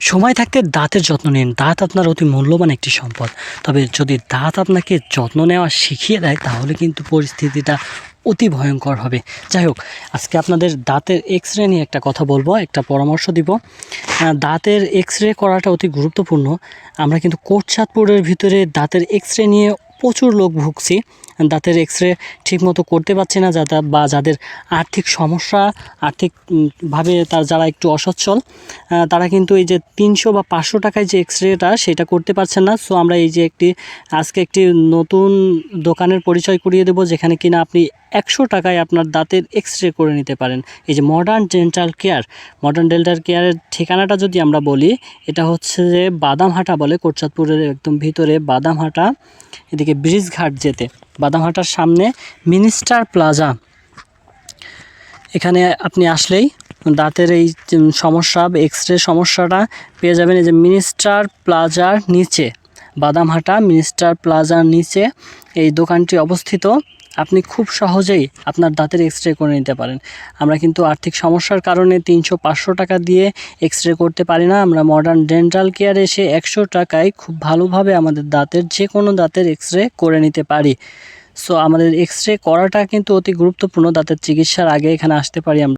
সময় থাকতে দাঁতের যত্ন নিন। দাঁত আপনার অতি মূল্যবান একটি সম্পদ। তবে যদি দাঁত আপনাকে যত্ন নেওয়া শিখিয়ে দেয় তাহলে কিন্তু পরিস্থিতিটা অতি ভয়ঙ্কর হবে। যাই হোক, আজকে আপনাদের দাঁতের এক্স-রে নিয়ে একটা কথা বলবো, একটা পরামর্শ দিব। দাঁতের এক্স-রে করাটা অতি গুরুত্বপূর্ণ। আমরা কিন্তু কোটচাঁদপুরের ভিতরে দাঁতের এক্স-রে নিয়ে প্রচুর লোক ভুগছি। দাঁতের এক্স-রে ঠিকমতো করতে পারছি না, বা যাদের আর্থিক সমস্যা, আর্থিকভাবে যারা একটু অসচ্ছল, তারা কিন্তু এই যে 300 বা 500 টাকায় যে এক্স-রেটা সেটা করতে পারছেন না। সো আমরা এই যে আজকে একটি নতুন দোকানের পরিচয় করিয়ে দেব, যেখানে কিনা আপনি 100 টাকায় আপনার দাঁতের এক্স-রে করে নিতে পারেন। এই যে মডার্ন ডেন্টাল কেয়ারের ঠিকানাটা যদি আমরা বলি, এটা হচ্ছে যে বাদামহাটা বলে, কোটচাঁদপুরের একদম ভিতরে বাদামহাটা, এদিকে ব্রিজঘাট যেতে বাদামহাটার সামনে মিনিস্টার প্লাজা, এখানে আপনি আসলেই দাঁতের এই সমস্যা, এক্স-রে সমস্যাটা পেয়ে যাবেন। এই যে মিনিস্টার প্লাজার নিচে, বাদামহাটা মিনিস্টার প্লাজার নিচে এই দোকানটি অবস্থিত। আপনি খুব সহজেই আপনার দাঁতের এক্স-রে করে নিতে পারেন। আমরা কিন্তু আর্থিক সমস্যার কারণে 300-500 টাকা দিয়ে এক্স-রে করতে পারি না। আমরা মডার্ন ডেন্টাল কেয়ারে এসে 100 টাকায় খুব ভালোভাবে আমাদের দাঁতের যে কোনো দাঁতের এক্স-রে করে নিতে পারি। সো আমাদের এক্স-রে করাটা কিন্তু অতি গুরুত্বপূর্ণ। দাঁতের চিকিৎসার আগে এখানে আসতে পারি আমরা।